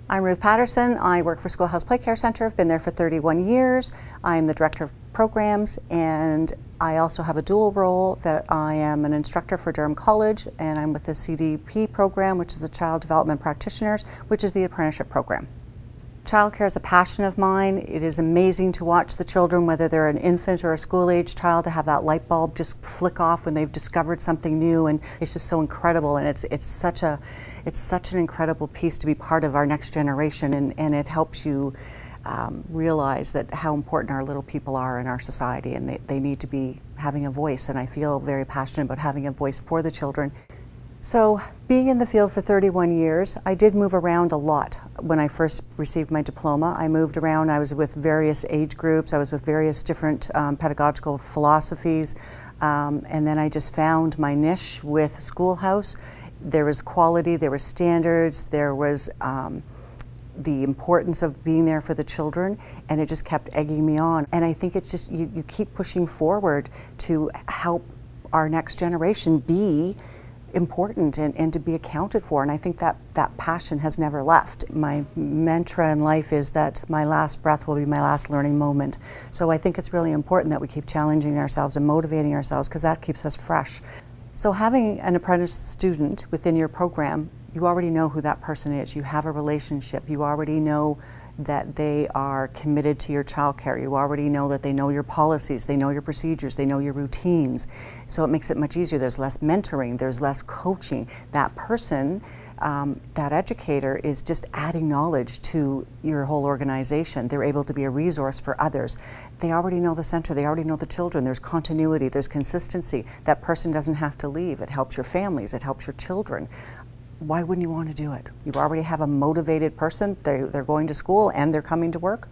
I'm Ruth Patterson. I work for Schoolhouse Playcare Center. I've been there for 31 years. I'm the Director of Programs, and I also have a dual role that I am an instructor for Durham College, and I'm with the CDP program, which is the Child Development Practitioners, which is the Apprenticeship program. Childcare is a passion of mine. It is amazing to watch the children, whether they're an infant or a school-age child, to have that light bulb just flick off when they've discovered something new, and it's just so incredible. And it's such an incredible piece to be part of our next generation, and it helps you realize that how important our little people are in our society, and they need to be having a voice. And I feel very passionate about having a voice for the children. So, being in the field for 31 years, I did move around a lot. When I first received my diploma, I moved around. I was with various age groups. I was with various different pedagogical philosophies. And then I just found my niche with Schoolhouse. There was quality, there were standards, there was the importance of being there for the children, and it just kept egging me on. And I think it's just, you keep pushing forward to help our next generation be important and to be accounted for, and I think that passion has never left. My mantra in life is that my last breath will be my last learning moment. So I think it's really important that we keep challenging ourselves and motivating ourselves, because that keeps us fresh. So having an apprentice student within your program, you already know who that person is. You have a relationship. You already know that they are committed to your childcare. You already know that they know your policies, they know your procedures, they know your routines. So it makes it much easier. There's less mentoring, there's less coaching. That person, that educator, is just adding knowledge to your whole organization. They're able to be a resource for others. They already know the center, they already know the children. There's continuity, there's consistency. That person doesn't have to leave. It helps your families, it helps your children. Why wouldn't you want to do it? You already have a motivated person. They're going to school and they're coming to work.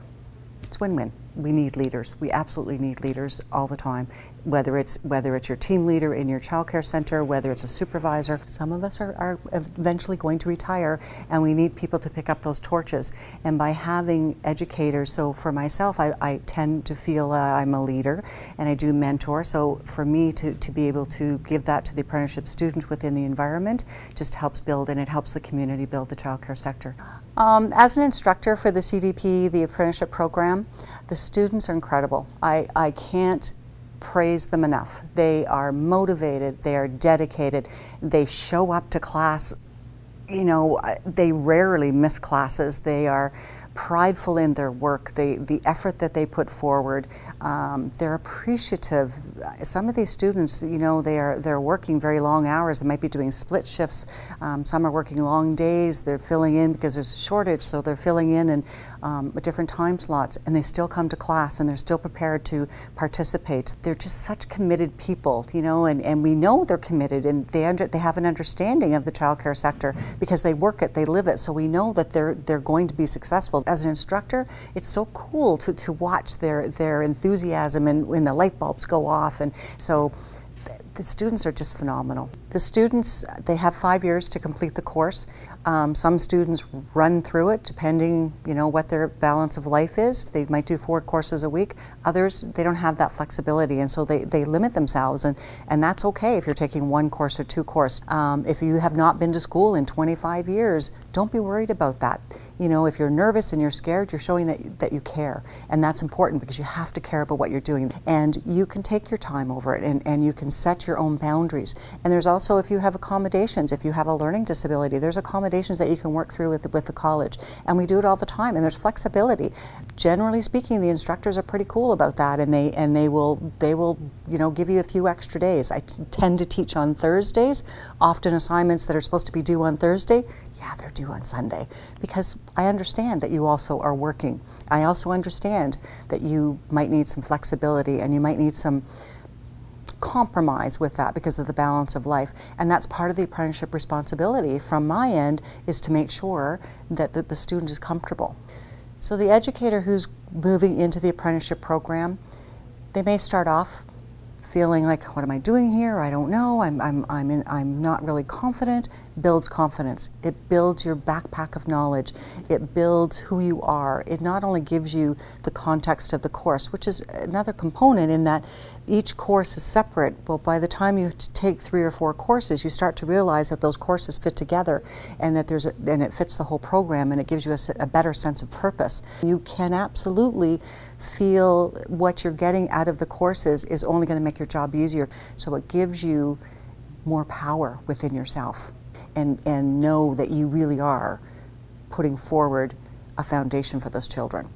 It's win-win. We need leaders. We absolutely need leaders all the time. Whether it's your team leader in your childcare center, whether it's a supervisor. Some of us are eventually going to retire, and we need people to pick up those torches. And by having educators, so for myself, I tend to feel I'm a leader, and I do mentor. So for me to be able to give that to the apprenticeship student within the environment just helps build, and it helps the community build the childcare sector. As an instructor for the CDP, the apprenticeship program, the students are incredible. I can't praise them enough. They are motivated, they are dedicated, they show up to class, you know, they rarely miss classes. They are prideful in their work, the effort that they put forward. They're appreciative. Some of these students, you know, they're working very long hours. They might be doing split shifts. Some are working long days. They're filling in because there's a shortage, so they're filling in different time slots, and they still come to class, and they're still prepared to participate. They're just such committed people, you know, and we know they're committed, and they have an understanding of the childcare sector because they work it, they live it, so we know that they're going to be successful. As an instructor, it's so cool to watch their enthusiasm and when the light bulbs go off, and so the students are just phenomenal. The students, they have 5 years to complete the course. Some students run through it depending, you know, what their balance of life is. They might do 4 courses a week. Others, they don't have that flexibility, and so they limit themselves, and that's okay if you're taking 1 course or 2 courses. If you have not been to school in 25 years, don't be worried about that. You know, if you're nervous and you're scared, you're showing that you care, and that's important because you have to care about what you're doing, and you can take your time over it, and you can set your own boundaries. And there's also, if you have accommodations, if you have a learning disability, there's accommodations that you can work through with the college, and we do it all the time, and there's flexibility. Generally speaking, the instructors are pretty cool about that, and they will you know, give you a few extra days. I tend to teach on Thursdays. Often assignments that are supposed to be due on Thursday, yeah, they're due on Sunday, because I understand that you also are working. I also understand that you might need some flexibility, and you might need some compromise with that because of the balance of life, and that's part of the apprenticeship responsibility from my end, is to make sure that the student is comfortable. So the educator who's moving into the apprenticeship program, they may start off feeling like, what am I doing here? I don't know. I'm not really confident. Builds confidence. It builds your backpack of knowledge. It builds who you are. It not only gives you the context of the course, which is another component in that each course is separate, but by the time you take 3 or 4 courses, you start to realize that those courses fit together and that and it fits the whole program, and it gives you a better sense of purpose. You can absolutely feel what you're getting out of the courses is only going to make your job easier. So it gives you more power within yourself, and know that you really are putting forward a foundation for those children.